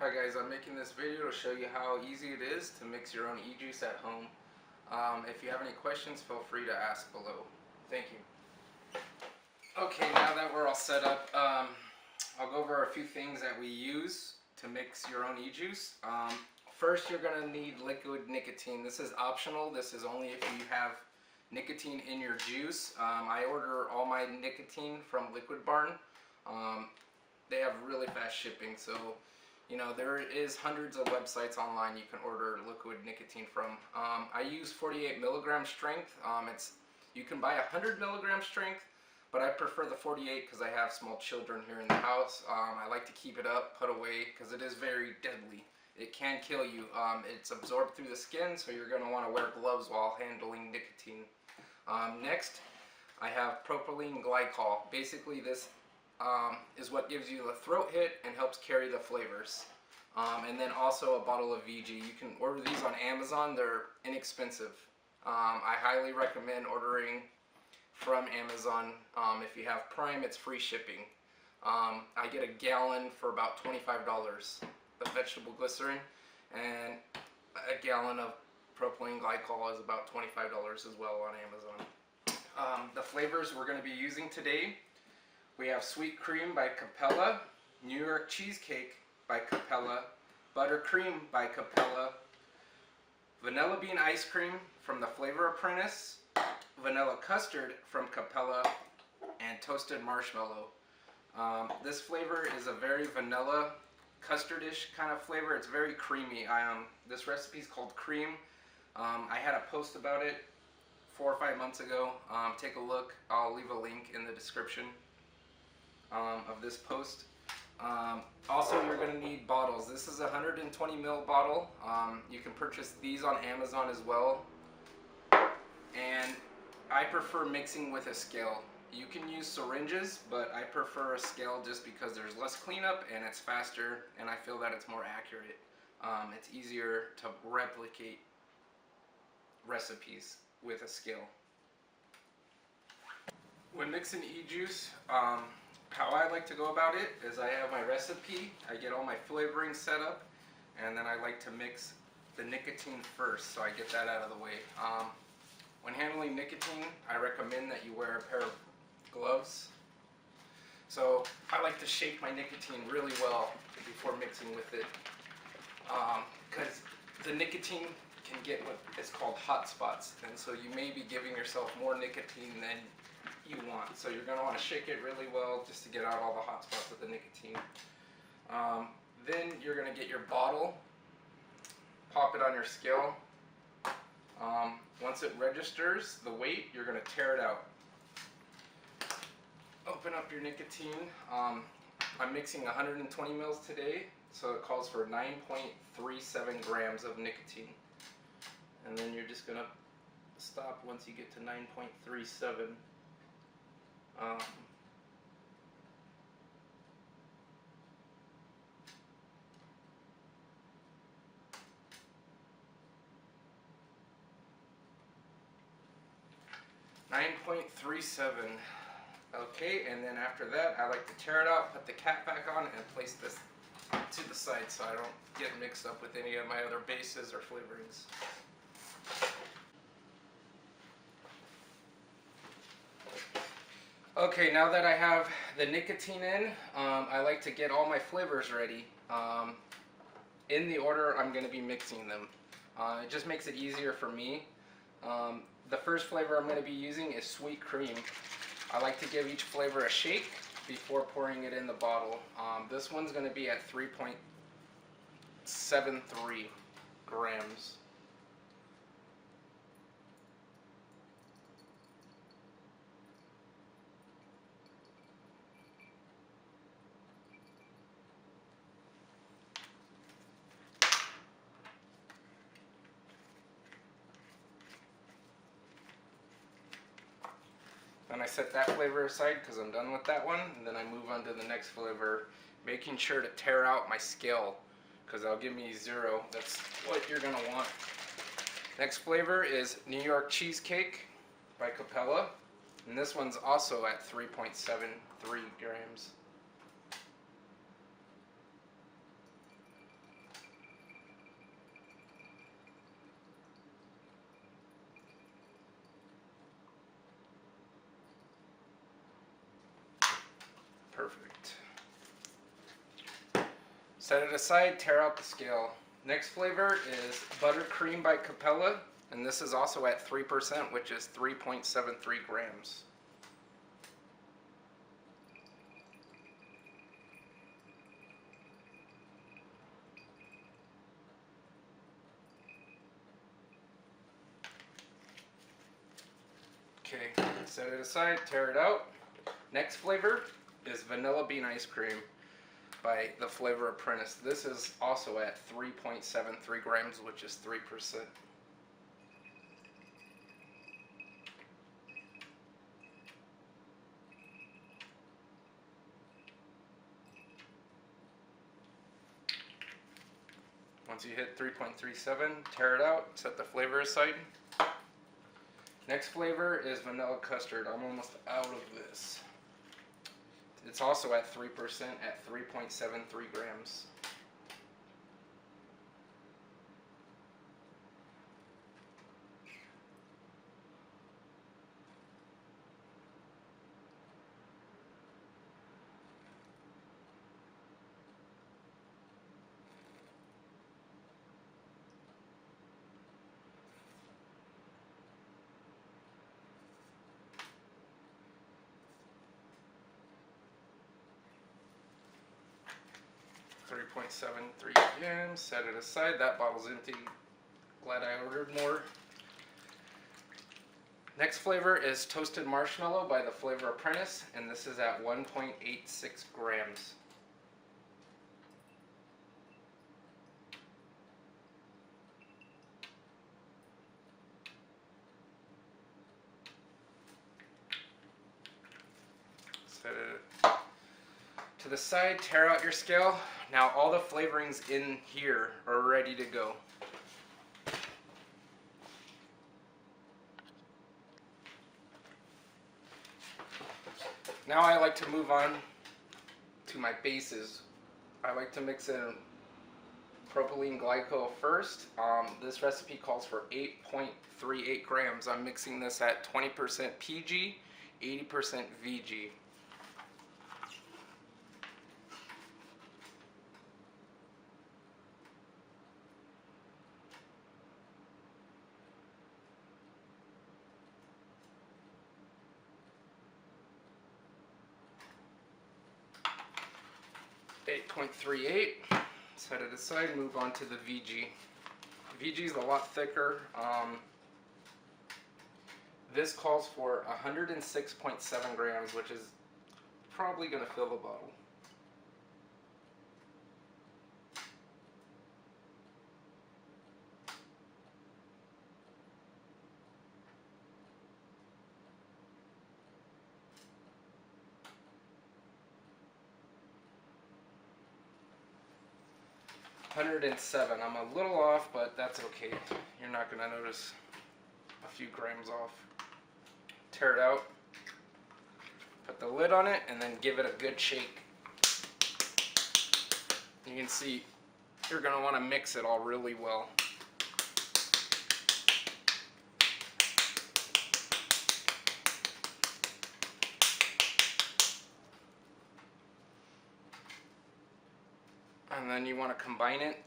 Hi guys, I'm making this video to show you how easy it is to mix your own e-juice at home. If you have any questions, feel free to ask below. Thank you. Okay, now that we're all set up, I'll go over a few things that we use to mix your own e-juice. First, you're going to need liquid nicotine. This is optional. This is only if you have nicotine in your juice. I order all my nicotine from Liquid Barn. They have really fast shipping, so you know there is hundreds of websites online you can order liquid nicotine from. I use 48 milligram strength. You can buy 100 milligram strength, but I prefer the 48 because I have small children here in the house. I like to keep it up, put away, because it is very deadly. It can kill you. It's absorbed through the skin, so you're going to want to wear gloves while handling nicotine. Next, I have propylene glycol. Basically, this is what gives you the throat hit and helps carry the flavors. And then also a bottle of VG. You can order these on Amazon. They're inexpensive. I highly recommend ordering from Amazon. If you have Prime, it's free shipping. I get a gallon for about $25 of vegetable glycerin, and a gallon of propylene glycol is about $25 as well on Amazon. The flavors we're going to be using today: we have Sweet Cream by Capella, New York Cheesecake by Capella, Buttercream by Capella, Vanilla Bean Ice Cream from the Flavor Apprentice, Vanilla Custard from Capella, and Toasted Marshmallow. This flavor is a very vanilla, custardish kind of flavor. It's very creamy. This recipe is called Cream. I had a post about it 4 or 5 months ago. Take a look. I'll leave a link in the description of this post. Also, you're going to need bottles. This is a 120 ml bottle. You can purchase these on Amazon as well. And I prefer mixing with a scale. You can use syringes, but I prefer a scale just because there's less cleanup and it's faster, and I feel that it's more accurate. It's easier to replicate recipes with a scale. When mixing e-juice, how I like to go about it is I have my recipe, I get all my flavoring set up, and then I like to mix the nicotine first, so I get that out of the way. When handling nicotine, I recommend that you wear a pair of gloves. So I like to shake my nicotine really well before mixing with it, because the nicotine can get what is called hot spots, and so you may be giving yourself more nicotine than you want. So you're going to want to shake it really well just to get out all the hot spots of the nicotine. Then you're going to get your bottle, pop it on your scale. Once it registers the weight, you're going to tear it out. Open up your nicotine. I'm mixing 120 mils today, so it calls for 9.37 grams of nicotine. And then you're just going to stop once you get to 9.37. 9.37. Okay, and then after that, I like to tear it out, put the cap back on, and place this to the side so I don't get mixed up with any of my other bases or flavorings. Okay, now that I have the nicotine in, I like to get all my flavors ready in the order I'm going to be mixing them. It just makes it easier for me. The first flavor I'm going to be using is Sweet Cream. I like to give each flavor a shake before pouring it in the bottle. This one's going to be at 3.73 grams. Then I set that flavor aside because I'm done with that one, and then I move on to the next flavor, making sure to tear out my scale because that'll give me 0. That's what you're going to want. Next flavor is New York Cheesecake by Capella, and this one's also at 3.73 grams. Perfect. Set it aside, tear out the scale. Next flavor is Buttercream by Capella, and this is also at 3%, which is 3.73 grams. Okay, set it aside, tear it out. Next flavor is Vanilla Bean Ice Cream by the Flavor Apprentice. This is also at 3.73 grams, which is 3%. Once you hit 3.37, tear it out, set the flavor aside. Next flavor is Vanilla Custard. I'm almost out of this. It's also at 3% at 3.73 grams. .73 grams, set it aside. That bottle's empty. Glad I ordered more. Next flavor is Toasted Marshmallow by the Flavor Apprentice, and this is at 1.86 grams. Set it to the side, tear out your scale. Now all the flavorings in here are ready to go. Now I like to move on to my bases. I like to mix in propylene glycol first. This recipe calls for 8.38 grams. I'm mixing this at 20% PG, 80% VG. .38, set it aside, move on to the VG. VG is a lot thicker. This calls for 106.7 grams, which is probably going to fill the bottle. .107. I'm a little off, but that's okay. You're not going to notice a few grams off. Tear it out, put the lid on it, and then give it a good shake. You can see you're going to want to mix it all really well. And then you want to combine it,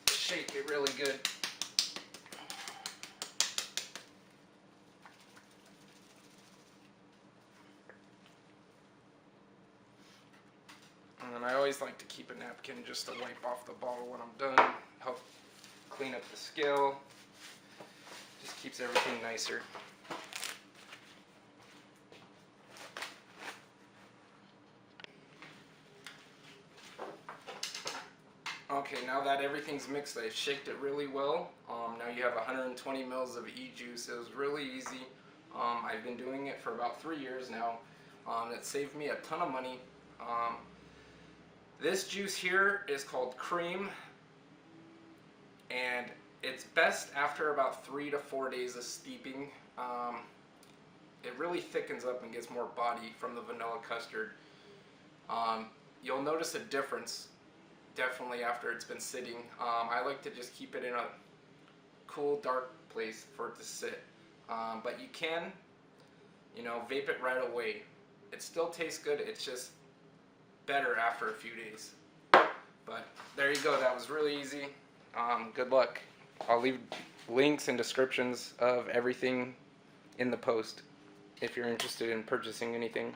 shake it really good. And then I always like to keep a napkin just to wipe off the bottle when I'm done, help clean up the scale, just keeps everything nicer. Okay, now that everything's mixed, I've shaked it really well. Now you have 120 mils of e-juice. It was really easy. I've been doing it for about 3 years now. It saved me a ton of money. This juice here is called cream, and it's best after about 3 to 4 days of steeping. It really thickens up and gets more body from the vanilla custard. You'll notice a difference definitely after it's been sitting. I like to just keep it in a cool, dark place for it to sit. But you can, vape it right away. It still tastes good. It's just better after a few days. But there you go. That was really easy. Good luck. I'll leave links and descriptions of everything in the post if you're interested in purchasing anything.